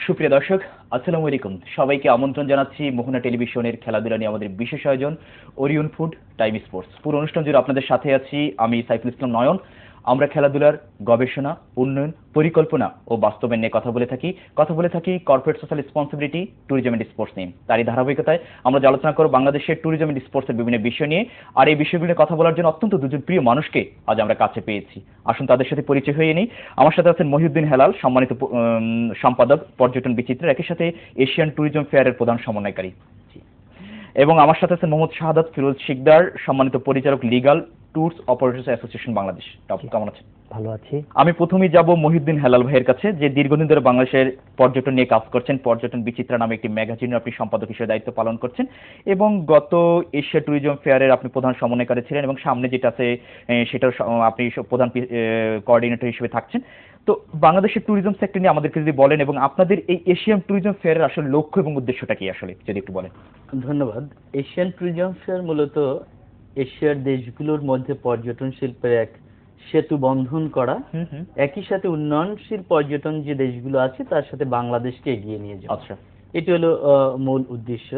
সুপ্রিয় দর্শক, আসসালামু আলাইকুম। সবাইকে আমন্ত্রণ জানাচ্ছি মোহনা টেলিভিশনের খেলাধুলা নিয়ে আমাদের বিশেষ আয়োজন ওরিয়ন ফুড টাইম স্পোর্টস। পুরো অনুষ্ঠান জুড়ে আপনাদের সাথে আছি আমি সাইফুল ইসলাম নয়ন। আমরা খেলাধুলার গবেষণা, উন্নয়ন, পরিকল্পনা ও বাস্তবায়ন নিয়ে কথা বলে থাকি corporate social responsibility, tourism and sports নিয়ে। তারই ধারাবাহিকতায় আমরা যে আলোচনা করব বাংলাদেশের ট্যুরিজম এন্ড স্পোর্টসের বিভিন্ন বিষয় নিয়ে। আর এই বিষয়গুলো নিয়ে কথা বলার জন্য অত্যন্ত দুজন প্রিয় মানুষকে আজ আমরা কাছে পেয়েছি। আসুন তাদের সাথে পরিচয় হয়ে নিই। আমার সাথে আছেন মহিউদ্দিন হেলাল, সম্মানিত সম্পাদক পর্যটন বিচিত্রা, একই সাথে এশিয়ান ট্যুরিজম ফেয়ারের প্রধান সমন্বয়কারী। এবং আমার সাথে আছেন মোহাম্মদ শাহাদাত ফিরোজ শিকদার, সম্মানিত পরিচালক, legal tours operators association Bangladesh. কেমন আছেন? ভালো আছি। আমি প্রথমেই যাব মহিউদ্দিন হেলাল ভাইয়ের কাছে, যে দীর্ঘদিন ধরে বাংলাদেশের পর্যটন নিয়ে কাজ করছেন। পর্যটন বিচিত্রা নামে একটি ম্যাগাজিনের আপনি সম্পাদক হিসেবে দায়িত্ব পালন করছেন এবং গত এশিয়া ট্যুরিজম ফেয়ারের আপনি প্রধান সমন্বয়কারী ছিলেন এবং সামনে যেটা আছে সেটার আপনি প্রধান কোঅর্ডিনেটর হিসেবে থাকছেন। তো বাংলাদেশের ট্যুরিজম সেক্টর নিয়ে আমাদেরকে যদি বলেন এবং আপনাদের এই এশিয়ান ট্যুরিজম ফেয়ারের আসলে লক্ষ্য এবং উদ্দেশ্যটা কি আসলে যদি একটু বলেন। ধন্যবাদ। এশিয়ান ট্যুরিজম ফেয়ার মূলত এশিয়ার দেশগুলোর মধ্যে পর্যটন শিল্পের এক সেতু বন্ধন করা, একই সাথে উন্নয়নশীল পর্যটন যে দেশগুলো আছে তার সাথে বাংলাদেশকে এগিয়ে নিয়ে যাওয়া। আচ্ছা, এটি হলো মূল উদ্দেশ্য।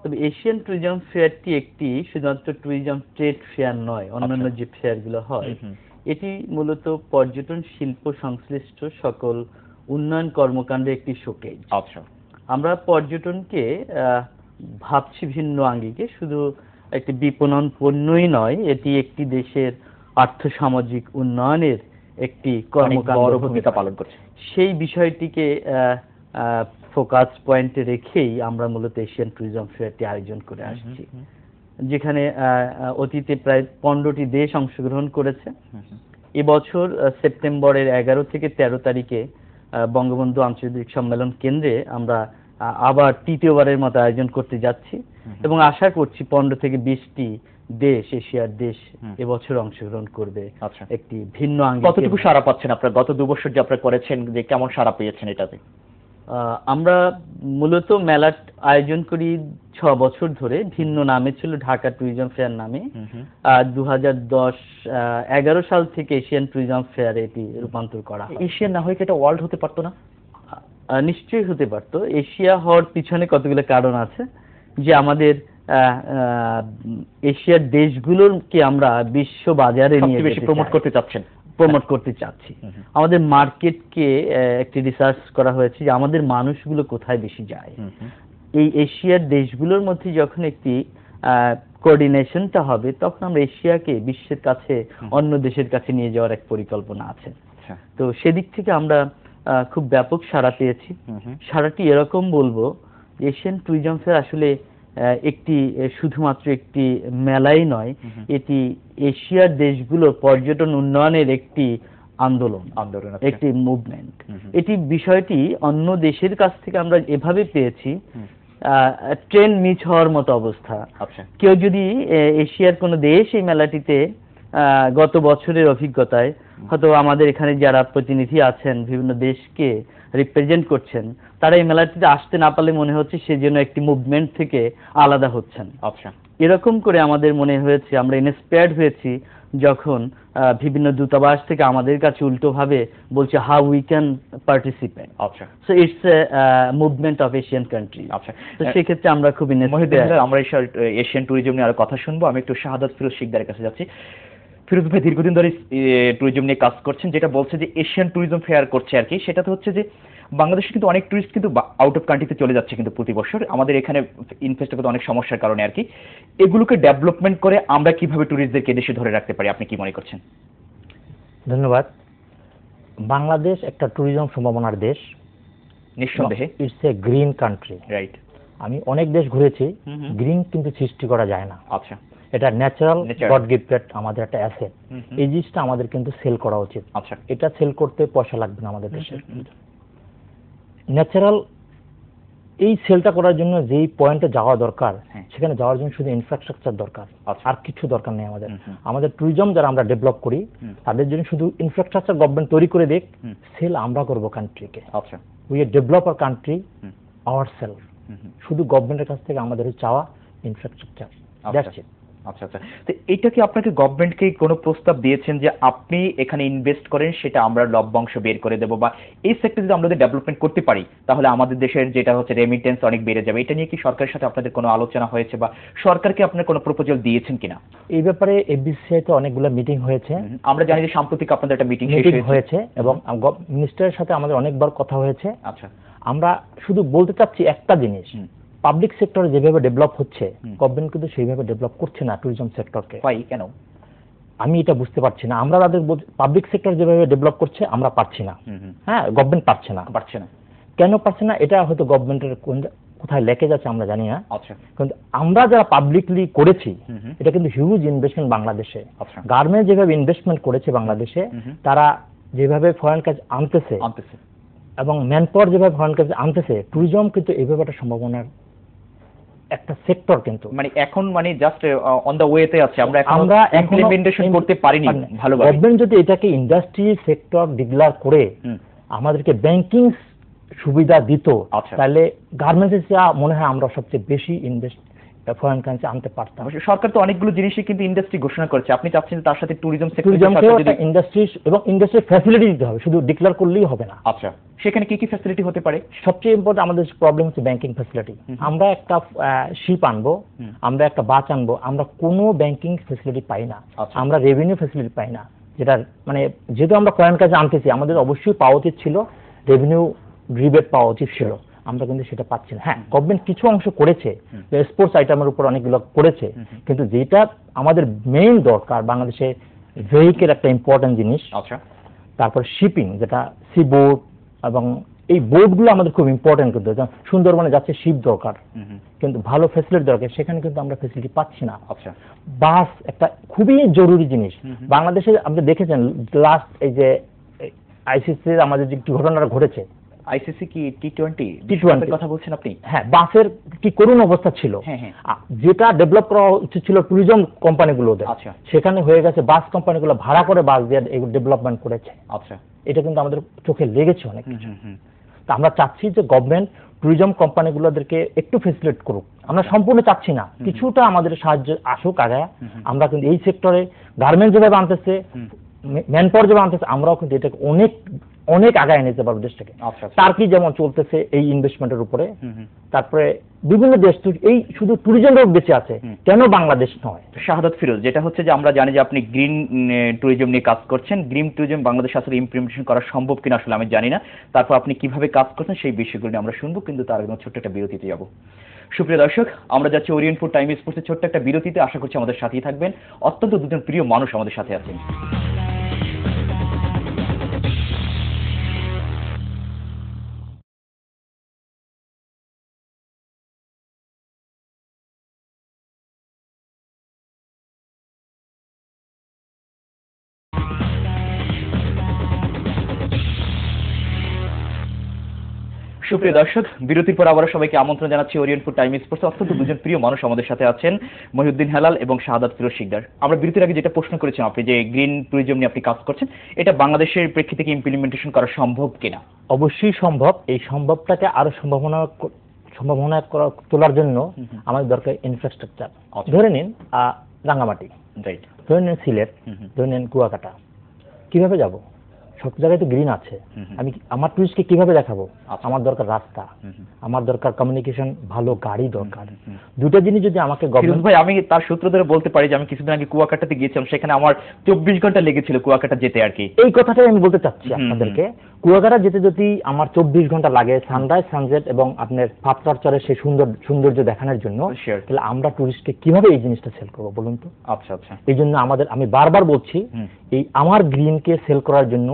তবে এশিয়ান ট্যুরিজম ফেয়ারটি একটি শুধুমাত্র ট্যুরিজম ট্রেড ফেয়ার নয়, অন্যান্য যে ফেয়ারগুলো হয় এটি মূলত পর্যটন শিল্প সংশ্লিষ্ট সকল উন্নয়ন কর্মকাণ্ডের একটি শোকেজ। আচ্ছা, আমরা পর্যটনকে ভাবছি ভিন্ন আঙ্গিকে, শুধু একটি বিপণন পণ্যই নয়, এটি একটি দেশের আর্থসামাজিক উন্নয়নের একটি কর্মকাণ্ড বড় ভূমিকা পালন করছে। সেই বিষয়টিকে ফোকাস পয়েন্টে রেখেই আমরা মূলত এশিয়ান ট্যুরিজম ফেয়ারটি আয়োজন করে আসছি, যেখানে অতীতে প্রায় 15টি দেশ অংশগ্রহণ করেছে। এবছর সেপ্টেম্বরের 11 থেকে 13 তারিখে বঙ্গবন্ধু আন্তর্জাতিক সম্মেলন কেন্দ্রে আমরা আবার তৃতীয়বারের মতো আয়োজন করতে যাচ্ছি এবং আশা করছি 15 থেকে 20টি দেশ, এশিয়ার দেশ এবছর অংশগ্রহণ করবে। আচ্ছা, একটি ভিন্ন আঙ্গিকে। কতটুকু সাড়া পাচ্ছেন আপনারা গত 2 বছর যে আপনারা করেছেন, যে কেমন সাড়া পেয়েছেন এটাতে? আমরা মূলত মেলা আয়োজন করি 6 বছর ধরে। ভিন্ন নামে ছিল, ঢাকা ট্যুরিজম ফেয়ার নামে। 2010-11 সাল থেকে এশিয়ান ট্যুরিজম ফেয়ার এটি রূপান্তর করা হয়। এশিয়ান না হয়ে কি এটা ওয়ার্ল্ড হতে পারতো না? নিশ্চয়ই হতে পারতো। এশিয়া হওয়ার পিছনে কতগুলো কারণ আছে, যে আমাদের এশিয়ার দেশগুলোকে আমরা বিশ্ব বাজারে নিয়ে বেশি প্রমোট করতে চাচ্ছি। আমাদের মার্কেটকে একটি রিসার্চ করা হয়েছে যে আমাদের মানুষগুলো কোথায় বেশি যায়। এই এশিয়ার দেশগুলোর মধ্যে যখন একটি কোঅর্ডিনেশনটা হবে, তখন আমরা এশিয়াকে বিশ্বের কাছে, অন্য দেশের কাছে নিয়ে যাওয়ার এক পরিকল্পনা আছে। তো সেদিক থেকে আমরা খুব ব্যাপক সাড়া পেয়েছি। সাড়াটি এরকম বলবো, এশিয়ান ট্যুরিজম ফেয়ার আসলে একটি শুধুমাত্র একটি মেলাই নয়, এটি এশিয়ার দেশগুলোর পর্যটন উন্নয়নের একটি আন্দোলন, একটি মুভমেন্ট। এটি বিষয়টি অন্য দেশের কাছ থেকে আমরা এভাবে পেয়েছি, ট্রেন মিস হওয়ার মতো অবস্থা। কেউ যদি এশিয়ার কোনো দেশ এই মেলাটিতে গত বছরের অভিজ্ঞতায়, হয়তো আমাদের এখানে যারা প্রতিনিধি আছেন বিভিন্ন দেশকে রিপ্রেজেন্ট করছেন, তারা এই মেলাটিতে আসতে না পারলে মনে হচ্ছে সে যেন একটি মুভমেন্ট থেকে আলাদা হচ্ছেন। আচ্ছা, এরকম করে আমাদের মনে হয়েছে, আমরা ইন্সপায়ার্ড হয়েছি যখন বিভিন্ন দূতাবাস থেকে আমাদের কাছে উল্টোভাবে বলছে হাউ উই ক্যান পার্টিসিপেট। আচ্ছা, so it's a movement of Asian country. আচ্ছা, তো সেক্ষেত্রে আমরা খুব ইন্সপায়ার্ড। আমরা এশিয়ান ট্যুরিজম নিয়ে আরো কথা শুনবো। আমি একটু শাহাদাত ফিরোজ শিকদারের কাছে যাচ্ছি। ফিরোজ ভাই দীর্ঘদিন ধরে ট্যুরিজম নিয়ে কাজ করছেন, যেটা বলছে যে এশিয়ান ট্যুরিজম ফেয়ার করছে আর কি, সেটা তো হচ্ছে যে বাংলাদেশে কিন্তু অনেক টুরিস্ট কিন্তু আউট অফ কান্ট্রিতে চলে যাচ্ছে কিন্তু প্রতি বছর, আমাদের এখানে ইনফ্রাস্ট্রাকচার অনেক সমস্যার কারণে আর কি। এগুলোকে ডেভেলপমেন্ট করে আমরা কিভাবে টুরিস্টদেরকে দেশে ধরে রাখতে পারি, আপনি কি মনে করছেন? ধন্যবাদ। বাংলাদেশ একটা ট্যুরিজম সম্ভাবনার দেশ, নিঃসন্দেহে। It's a green country. Right. আমি অনেক দেশ ঘুরেছি, গ্রিন কিন্তু সৃষ্টি করা যায় না। আচ্ছা, এটা ন্যাচারাল, গড গিফটেড আমাদের একটা অ্যাসেট। এই জিনিসটা আমাদের কিন্তু সেল করা উচিত। আচ্ছা, এটা সেল করতে পয়সা লাগবে না আমাদের দেশে। ন্যাচারাল এই সেলটা করার জন্য যেই পয়েন্টে যাওয়া দরকার, সেখানে যাওয়ার জন্য শুধু ইনফ্রাস্ট্রাকচার দরকার, আর কিছু দরকার নেই আমাদের। আমাদের ট্যুরিজম যারা আমরা ডেভেলপ করি, তাদের জন্য শুধু ইনফ্রাস্ট্রাকচার গভর্নমেন্ট তৈরি করে দেখ, সেল আমরা করবো কান্ট্রিকে। আচ্ছা, we develop our country our self. শুধু গভর্নমেন্টের কাছ থেকে আমাদের চাওয়া ইনফ্রাস্ট্রাকচার, দ্যাটস ইট। আচ্ছা আচ্ছা, তো এটা কি আপনাকে গভর্নমেন্টকে কোনো প্রস্তাব দিয়েছেন যে আপনি এখানে ইনভেস্ট করেন, সেটা আমরা লভ্যাংশ বের করে দেবো, বা এই সেক্টরে যদি আমরা ডেভেলপমেন্ট করতে পারি তাহলে আমাদের দেশের যেটা হচ্ছে রেমিটেন্স অনেক বেড়ে যাবে? এটা নিয়ে কি সরকারের সাথে আপনাদের কোনো আলোচনা হয়েছে, বা সরকারকে আপনার কোনো প্রপোজাল দিয়েছেন কিনা? এই ব্যাপারে এফবিসিআই তে অনেকগুলো মিটিং হয়েছে। আমরা জানি যে সাম্প্রতিক আপনাদের একটা মিটিং হয়েছে এবং মিনিস্টারের সাথে আমাদের অনেকবার কথা হয়েছে। আচ্ছা, আমরা শুধু বলতে চাচ্ছি একটা জিনিস, পাবলিক সেক্টরে যেভাবে ডেভেলপ হচ্ছে গভর্নমেন্ট কিন্তু সেইভাবে ডেভেলপ করছে না ট্যুরিজম সেক্টরকে। কেন? আমি এটা বুঝতে পারছি না। আমরা তাদের পাবলিক সেক্টর যেভাবে ডেভেলপ করছে আমরা পারছি না। হ্যাঁ, গভর্নমেন্ট পারছে না। কেন পারছে না এটা হয়তো গভর্নমেন্টের কোথায় লেকে যাচ্ছে আমরা জানি না। আচ্ছা, কিন্তু আমরা যারা পাবলিকলি করেছি এটা কিন্তু হিউজ ইনভেস্টমেন্ট বাংলাদেশে। গার্মেন্টস যেভাবে ইনভেস্টমেন্ট করেছে বাংলাদেশে, তারা যেভাবে ফরেন কাজ আনতেছে এবং ম্যানপাওয়ার যেভাবে ফরেন কাজ আনতেছে, ট্যুরিজম কিন্তু এইভাবে একটা সম্ভাবনার একটা সেক্টর। কিন্তু মানে এখন মানে জাস্ট অন দ্য ওয়েতে আছে, আমরা ইমপ্লিমেন্টেশন করতে পারিনি ভালোভাবে। গভর্নমেন্ট যদি এটাকে ইন্ডাস্ট্রি সেক্টর ডিক্লেয়ার করে আমাদেরকে ব্যাংকিং সুবিধা দিত, তাহলে গার্মেন্টস মনে হয় আমরা সবচেয়ে বেশি ইনভেস্ট ফরেন কারেন্সি আনতে পারতাম। সরকার তো অনেকগুলো জিনিসই কিন্তু ইন্ডাস্ট্রি ঘোষণা করেছে, আপনি চাচ্ছেন তার সাথে ট্যুরিজম সেক্টর ইন্ডাস্ট্রি এবং ইন্ডাস্ট্রি ফ্যাসিলিটি দিতে হবে, শুধু ডিক্লেয়ার করলেই হবে না। আচ্ছা, সেখানে কি কি ফ্যাসিলিটি হতে পারে? সবচেয়ে ইম্পর্টেন্ট আমাদের প্রবলেম হচ্ছে ব্যাংকিং ফ্যাসিলিটি। আমরা একটা শিপ আনবো, আমরা একটা বাস আনবো, আমরা কোনো ব্যাংকিং ফ্যাসিলিটি পাই না, আমরা রেভিনিউ ফ্যাসিলিটি পাই না। যেটা মানে যেহেতু আমরা ফরেন কাজে আনতেছি, আমাদের অবশ্যই পাওয়া উচিত ছিল, রেভিনিউ রিবেট পাওয়া উচিত ছিল, আমরা কিন্তু সেটা পাচ্ছি না। হ্যাঁ, গভর্নমেন্ট কিছু অংশ করেছে, স্পোর্টস আইটেমের উপর অনেকগুলো করেছে, কিন্তু যেটা আমাদের মেইন দরকার বাংলাদেশে ভেহিকেল একটা ইম্পর্টেন্ট জিনিস। আচ্ছা, তারপর শিপিং, যেটা সি বোট, এবং এই বোটগুলো আমাদের খুব ইম্পর্টেন্ট। কিন্তু সুন্দরবনে যাচ্ছে শিপ দরকার, কিন্তু ভালো ফ্যাসিলিটি দরকার, সেখানে কিন্তু আমরা ফ্যাসিলিটি পাচ্ছি না। আচ্ছা, বাস একটা খুবই জরুরি জিনিস বাংলাদেশে। আপনি দেখেছেন লাস্ট এই যে আইসিসি আমাদের যে ঘটনাটা ঘটেছে, আইসিসি কি টি-20 কথা বলছেন আপনি? হ্যাঁ, বাসের কি করুণ অবস্থা ছিল। যেটা ডেভেলপ করা উচিত ছিল ট্যুরিজম কোম্পানিগুলোতে, সেখানে হয়ে গেছে বাস কোম্পানিগুলো ভাড়া করে বাস দিয়ে এগুলো ডেভেলপমেন্ট করেছে। আচ্ছা, এটা কিন্তু আমাদের চোখে লেগেছে অনেক কিছু। তা আমরা চাচ্ছি যে গভর্নমেন্ট ট্যুরিজম কোম্পানিগুলোদেরকে একটু ফেসিলিটেট করুক। আমরা সম্পূর্ণ চাচ্ছি না, কিছুটা আমাদের সাহায্য আসুক আগে। আমরা কিন্তু এই সেক্টরে গার্মেন্টস যেভাবে আনতেছে, ম্যানপাওয়ার যেভাবে আনতেছে, আমরাও কিন্তু এটাকে অনেক অনেক আগায় নিতে পারবো দেশটাকে। টার্কি যেমন চলতেছে এই ইনভেস্টমেন্টের উপরে, তারপরে বিভিন্ন দেশ এই শুধু ট্যুরিজমের বেঁচে আছে, কেন বাংলাদেশ নয়? শাহাদাত ফিরোজ, যেটা হচ্ছে যে আমরা জানি যে আপনি গ্রিন ট্যুরিজম নিয়ে কাজ করছেন, গ্রিন ট্যুরিজম বাংলাদেশে আসলে ইমপ্লিমেন্টেশন করা সম্ভব কিনা আসলে আমি জানি না। তারপর আপনি কিভাবে কাজ করছেন সেই বিষয়গুলো নিয়ে আমরা শুনবো, কিন্তু তার আগে ছোট্ট একটা বিরতিতে যাব। সুপ্রিয় দর্শক, আমরা যাচ্ছি ওরিয়েন্ট ফুড টাইম স্পোর্টসের ছোট্ট একটা বিরতিতে। আশা করছি আমাদের সাথেই থাকবেন। অত্যন্ত দুজন প্রিয় মানুষ আমাদের সাথে আছেন। সুপ্রিয় দর্শক, বিরতির পর আবারও সবাইকে আমন্ত্রণ জানাচ্ছি ওরিয়েন্ট ফুড টাইম স্পোর্টস। অত্যন্ত দুজন প্রিয় মানুষ আমাদের সাথে আছেন, মহিউদ্দিন হেলাল এবং শাহাদাত ফিরোজ শিকদার। আমরা বিরতির আগে যেটা প্রশ্ন করেছিলাম, আপনি যে গ্রিন ট্যুরিজম নিয়ে আপনি কাজ করছেন, এটা বাংলাদেশের প্রেক্ষিতে কি ইমপ্লিমেন্টেশন করা সম্ভব কিনা? অবশ্যই সম্ভব। এই সম্ভবটাকে আরো সম্ভাবনা তোলার জন্য আমাদের দরকার ইনফ্রাস্ট্রাকচার। ধরে নিন রাঙ্গামাটি, ধরে নিন সিলেট, ধরে নিন কুয়াকাটা, কিভাবে যাব? সব জায়গায় তো গ্রিন আছে, আমি আমার টুরিস্টকে কিভাবে দেখাবো? আমার দরকার রাস্তা, আমার দরকার কমিউনিকেশন, ভালো গাড়ি দরকার। দুটো জিনিস যদি আমাকে গভর্নমেন্ট ভাই, আমি তার সূত্র ধরে বলতে পারি যে আমি কিছুদিন আগে কুয়াকাটাতে গিয়েছিলাম, সেখানে আমার 24 ঘন্টা লেগেছিল কুয়াকাটা যেতে আর কি। এই কথাটাই আমি বলতে চাচ্ছি আপনাদেরকে, কুয়াকাটা যেতে যদি আমার 24 ঘন্টা লাগে সানরাইজ সানসেট এবং আপনার পাথরচরের সেই সৌন্দর্য দেখানোর জন্য, তাহলে আমরা টুরিস্টকে কিভাবে এই জিনিসটা সেল করবো বলুন তো? আচ্ছা আচ্ছা, এই জন্য আমি বারবার বলছি, এই আমার গ্রিনকে সেল করার জন্য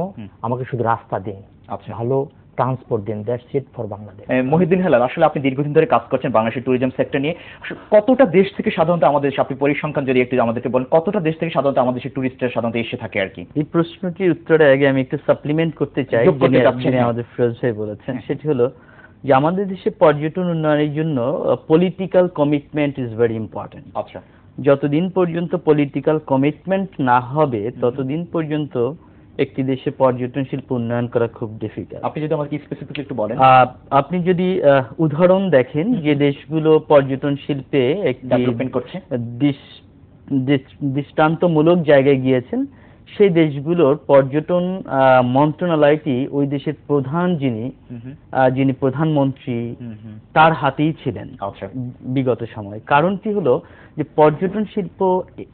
আমাকে শুধু রাস্তা দিন, ভালো ট্রান্সপোর্ট দিন, that's it for Bangladesh. Mohiuddin Helal, আসলে আপনি দীর্ঘদিন ধরে কাজ করছেন বাংলাদেশের ট্যুরিজম সেক্টর নিয়ে। কতটা দেশ থেকে সাধারণত আমাদের দেশে, আপনি পরিসংখ্যান যদি একটু আমাদেরকে বলেন, কতটা দেশ থেকে সাধারণত আমাদের দেশের টুরিস্টরা সাধারণত এসে থাকে আর কি? এই প্রশ্নটির উত্তরে আগে আমি একটু সাপ্লিমেন্ট করতে চাই, যিনি আমাদের ফিরোজ ভাই বলেছেন, সেটি হলো যে আমাদের দেশে পর্যটন উন্নয়নের জন্য political commitment is very important. আচ্ছা, যতদিন পর্যন্ত পলিটিক্যাল কমিটমেন্ট না হবে ততদিন পর্যন্ত একটি দেশে পর্যটন শিল্প উন্নয়ন করা খুব ডিফিকাল্ট। আপনি যদি আমাকে স্পেসিফিকলি একটু বলেন। আপনি যদি উদাহরণ দেখেন যে দেশগুলো পর্যটন শিল্পে একটি ডেভেলপমেন্ট করছে, দৃষ্টান্তমূলক জায়গায় গিয়েছেন, সেই দেশগুলোর পর্যটন মন্ত্রণালয়টি ওই দেশের প্রধান যিনি প্রধানমন্ত্রী তার হাতেই ছিলেন বিগত সময়। কারণটি হলো যে পর্যটন শিল্প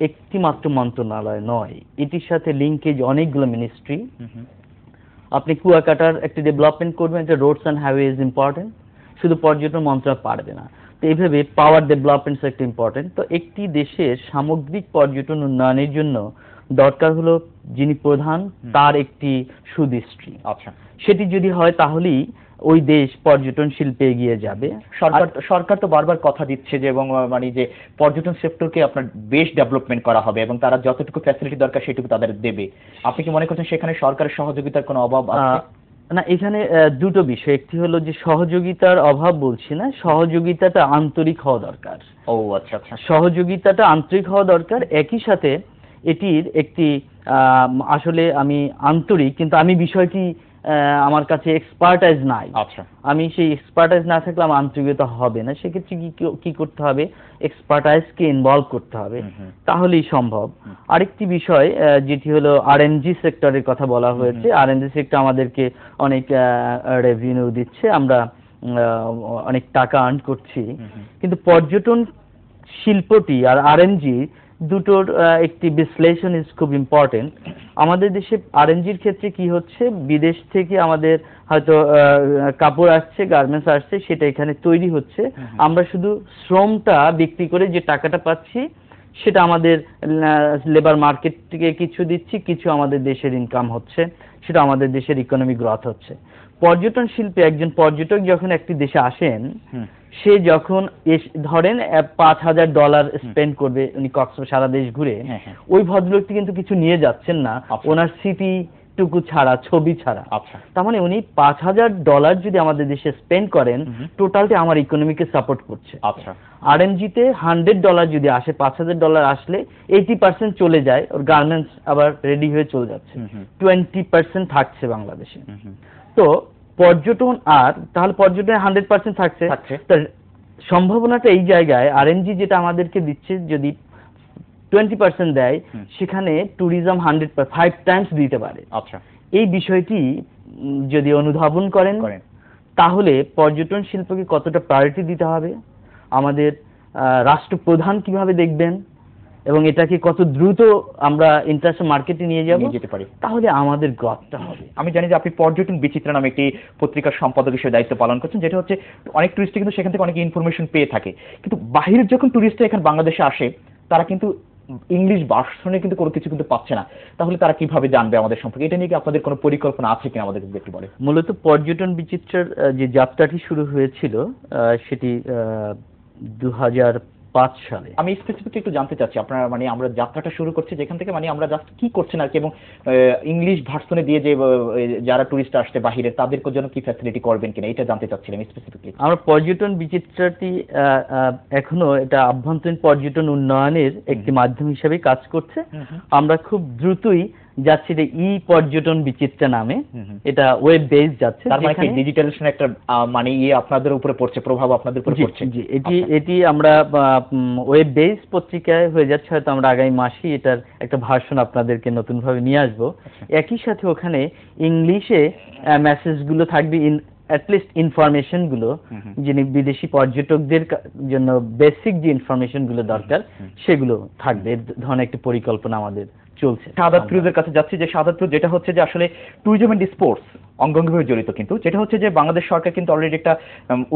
একটি মাত্র মন্ত্রণালয় নয়, এটির সাথে লিঙ্কেজ অনেকগুলো মিনিস্ট্রি। আপনি কুয়াকাটার একটা ডেভেলপমেন্ট করবেন, এটা roads and highway is important, শুধু পর্যটন মন্ত্রণালয় পারবে না। তো এইভাবে পাওয়ার ডেভেলপমেন্টস একটা ইম্পর্টেন্ট। তো একটি দেশের সামগ্রিক পর্যটন উন্নয়নের জন্য দরকার হলো যিনি প্রধান তার একটি সুদৃষ্টি। আচ্ছা, সেটি যদি হয় তাহলেই ওই দেশ পর্যটন শিল্পে এগিয়ে যাবে। সরকার তো বারবার কথা দিচ্ছে যে এবং মানে যে পর্যটন সেক্টরকে আপনার বেশ ডেভেলপমেন্ট করা হবে এবং তারা যতটুকু ফ্যাসিলিটি দরকার সেটুকু তাদের দেবে। আপনি কি মনে করছেন সেখানে সরকারের সহযোগিতার কোনো অভাব আছে? না, এখানে দুটো বিষয়, একটি হলো যে সহযোগিতার অভাব বলছি না, সহযোগিতাটা আন্তরিক হওয়া দরকার। ও আচ্ছা আচ্ছা, সহযোগিতাটা আন্তরিক হওয়া দরকার। একই সাথে এটির একটি আসলে আমি আন্তরিক, কিন্তু আমি বিষয়টি আমার কাছে এক্সপার্টাইজ নাই। আচ্ছা, আমি সেই এক্সপার্টাইজ না থাকলে আমার আন্তরিকতা হবে না। সেক্ষেত্রে কি করতে হবে, এক্সপার্টাইজকে ইনভলভ করতে হবে, তাহলেই সম্ভব। আরেকটি বিষয় যেটি হলো আরএনজি সেক্টরের কথা বলা হয়েছে। আরএনজি সেক্টর আমাদেরকে অনেক রেভিনিউ দিচ্ছে, আমরা অনেক টাকা আর্ন করছি, কিন্তু পর্যটন শিল্পটি আর আরএনজি দুটোর একটি বিশ্লেষণ ইজ খুব ইম্পর্টেন্ট। আমাদের দেশে আরএনজির ক্ষেত্রে কি হচ্ছে, বিদেশ থেকে আমাদের হয়তো কাপড় আসছে, গার্মেন্টস আসছে, সেটা এখানে তৈরি হচ্ছে, আমরা শুধু শ্রমটা বিক্রি করে যে টাকাটা পাচ্ছি সেটা আমাদের লেবার মার্কেট থেকে কিছু দিচ্ছি, কিছু আমাদের দেশের ইনকাম হচ্ছে, সেটা আমাদের দেশের ইকোনমিক গ্রোথ হচ্ছে। পর্যটন শিল্পে একজন পর্যটক যখন একটি দেশে আসেন, সে যখন ধরেন $5,000 স্পেন্ড করবে উনি কক্সবাজার সারা দেশ ঘুরে, ওই ভদ্রলোকটি কিন্তু কিছু নিয়ে যাচ্ছেন না, ওনার স্মৃতিটুকু ছাড়া, ছবি ছাড়া। তার মানে উনি $5,000 যদি আমাদের দেশে স্পেন্ড করেন, টোটালটি আমার ইকোনমিকে সাপোর্ট করছে। আরএনজিতে $100 যদি আসে, $5,000 আসলে 80% চলে যায়, ওর গার্মেন্টস আবার রেডি হয়ে চলে যাচ্ছে, 20% থাকছে বাংলাদেশে। তো পর্যটন আর তাহলে পর্যটনে 100% থাকছে, সম্ভাবনাটা এই জায়গায় আরএনজি যেটা আমাদেরকে দিচ্ছে যদি 20% দেয়, সেখানে ট্যুরিজম 5 টাইমস দিতে পারে। এই বিষয়টি যদি অনুধাবন করেন তাহলে পর্যটন শিল্পকে কতটা প্রায়োরিটি দিতে হবে, আমাদের রাষ্ট্রপ্রধান কিভাবে দেখবেন এবং এটাকে কত দ্রুত আমরা ইন্টারন্যাশনাল মার্কেটে নিয়ে যেতে পারি, তাহলে আমাদের গ্রথটা হবে। আমি জানি যে আপনি পর্যটন বিচিত্রা নামে একটি পত্রিকার সম্পাদক হিসেবে দায়িত্ব পালন করছেন, যেটা হচ্ছে অনেক টুরিস্ট কিন্তু সেখান থেকে অনেক ইনফরমেশন পেয়ে থাকে, কিন্তু বাহিরের যখন টুরিস্টরা এখানে বাংলাদেশে আসে তারা কিন্তু ইংলিশ ভার্সনে কিন্তু কোনো কিছু কিন্তু পাচ্ছে না, তাহলে তারা কিভাবে জানবে আমাদের সম্পর্কে? এটা নিয়ে কি আপনাদের কোনো পরিকল্পনা আছে কিনা আমাদের একটু বলে। মূলত পর্যটন বিচিত্রার যে যাত্রাটি শুরু হয়েছিল সেটি 2005 সালে। আমি স্পেসিফিকলি একটু জানতে চাচ্ছি আপনারা মানে আমরা যাত্রাটা শুরু করছি যেখান থেকে, মানে আমরা জাস্ট কি করছেন আর কি, এবং ইংলিশ ভার্সনে দিয়ে যে যারা টুরিস্ট আসছে বাহিরের তাদের জন্য কি ফ্যাসিলিটি করবেন কিনা এটা জানতে চাচ্ছিলাম স্পেসিফিকলি। আমরা পর্যটন বিচিত্রাটি এখনো এটা আভ্যন্তরীণ পর্যটন উন্নয়নের একটি মাধ্যম হিসেবে কাজ করছে। আমরা খুব দ্রুতই যাচ্ছে এটা পর্যটন বিচিত্রা নামে, এটা ওয়েব বেস যাচ্ছে। তার মানে কি ডিজিটালাইজেশন একটা মানে আপনাদের উপরে পড়ছে, প্রভাব আপনাদের উপরে পড়ছে? জি, এটি আমরা ওয়েব বেস পত্রিকায় হয়ে যাচ্ছে, হয়তো আমরা আগামী মাসেই এটার একটা ভার্সন আপনাদেরকে নতুনভাবে নিয়ে আসবো। একই সাথে ওখানে ইংলিশে মেসেজগুলো থাকবে, অ্যাটলিস্ট ইনফরমেশন গুলো যিনি বিদেশি পর্যটকদের জন্য বেসিক যে ইনফরমেশন গুলো দরকার সেগুলো থাকবে। ধরনের একটা পরিকল্পনা আমাদের চলছে। শাহাদাত ফিরোজের কাছে যাচ্ছি, যে শাহাদাত ফিরোজ যেটা হচ্ছে যে আসলে ট্যুরিজম এন্ড স্পোর্টস অঙ্গাঙ্গিভাবে জড়িত, কিন্তু যেটা হচ্ছে যে বাংলাদেশ সরকার কিন্তু অলরেডি একটা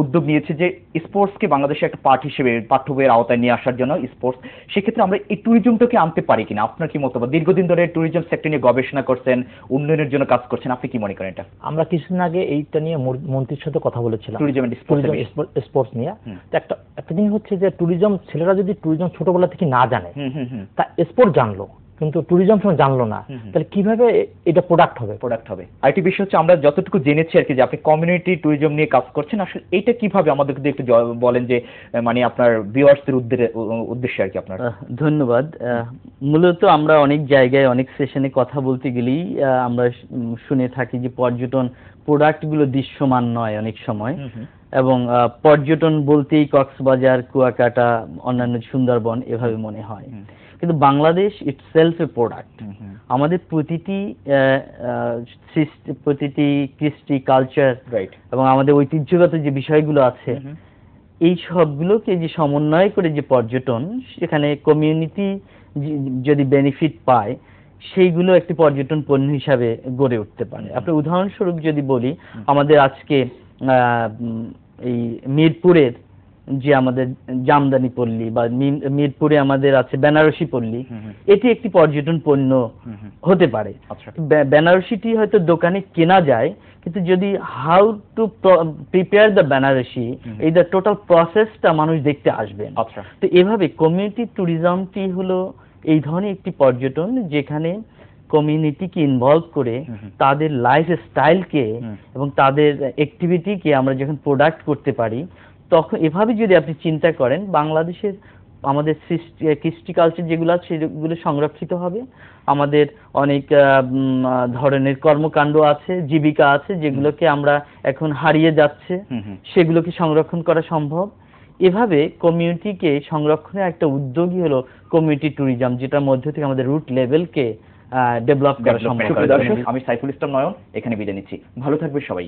উদ্যোগ নিয়েছে যে স্পোর্টসকে বাংলাদেশে একটা পার্ট হিসেবে পাঠ্য বইয়ের আওতায় নিয়ে আসার জন্য স্পোর্টস। সেক্ষেত্রে আমরা এই ট্যুরিজমটাকে আনতে পারি কিনা, আপনার কি মতামত? দীর্ঘদিন ধরে ট্যুরিজম সেক্টর নিয়ে গবেষণা করছেন, উন্নয়নের জন্য কাজ করছেন, আপনি কি মনে করেন এটা? আমরা কিছুদিন আগে এইটা নিয়ে মন্ত্রীর সাথে কথা বলেছিলাম, ট্যুরিজম এন্ড স্পোর্টস নিয়ে। একটা জিনিস হচ্ছে যে ট্যুরিজম, ছেলেরা যদি ট্যুরিজম ছোটবেলা থেকে না জানে, তা স্পোর্ট জানলো কিন্তু ট্যুরিজম সময় জানলো না, তাহলে কিভাবে এটা প্রোডাক্ট হবে? আরেকটি বিষয় হচ্ছে আমরা যতটুকু জেনেছি আর কি যে আপনি কমিউনিটি ট্যুরিজম নিয়ে কাজ করছেন, আসলে এটা কিভাবে আমাদেরকে একটু বলেন যে মানে আপনার ভিউয়ার্সদের উদ্দেশ্যে আর কি আপনার। ধন্যবাদ। মূলত আমরা অনেক জায়গায় অনেক সেশনে কথা বলতে গেলেই আমরা শুনে থাকি যে পর্যটন প্রোডাক্টগুলো দৃশ্যমান নয় অনেক সময়, এবং পর্যটন বলতেই কক্সবাজার, কুয়াকাটা, অন্যান্য সুন্দরবন এভাবে মনে হয়। কিন্তু বাংলাদেশ ইটসেলফ এ প্রোডাক্ট। আমাদের প্রতিটি কৃষ্টি কালচার এবং আমাদের ঐতিহ্যগত যে বিষয়গুলো আছে এই সবগুলোকে যে সমন্বয় করে যে পর্যটন, সেখানে কমিউনিটি যদি বেনিফিট পায় সেইগুলো একটি পর্যটন পণ্য হিসাবে গড়ে উঠতে পারে। আপনার উদাহরণস্বরূপ যদি বলি, আমাদের আজকে এই মিরপুরের যে আমাদের জামদানি পল্লী বা মিরপুরে আমাদের আছে বেনারসি পল্লী, এটি একটি পর্যটন পণ্য হতে পারে। বেনারসিটি হয়তো দোকানে কেনা যায়, কিন্তু যদি how to prepare the Benarasi, এই দ্য টোটাল প্রসেসটা মানুষ দেখতে আসবেন। তো এভাবে কমিউনিটি ট্যুরিজমটি হলো এই ধরনের একটি পর্যটন যেখানে কমিউনিটিকে ইনভলভ করে তাদের লাইফ স্টাইলকে এবং তাদের অ্যাক্টিভিটিকে আমরা যখন প্রোডাক্ট করতে পারি, তখন এভাবে যদি আপনি চিন্তা করেন বাংলাদেশের আমাদের কৃষ্টি কালচার যেগুলো আছে সেগুলো সংরক্ষিত হবে। আমাদের অনেক ধরনের কর্মকাণ্ড আছে, জীবিকা আছে যেগুলোকে আমরা এখন হারিয়ে যাচ্ছে, সেগুলোকে সংরক্ষণ করা সম্ভব। এভাবে কমিউনিটিকে সংরক্ষণের একটা উদ্যোগই হলো কমিউনিটি ট্যুরিজম, যেটার মধ্যে থেকে আমাদের রুট লেভেলকে ডেভেলপ করা সম্ভব। আমি সাইফুল ইসলাম নয়ন এখানে বিদায় নিচ্ছি। ভালো থাকবে সবাই।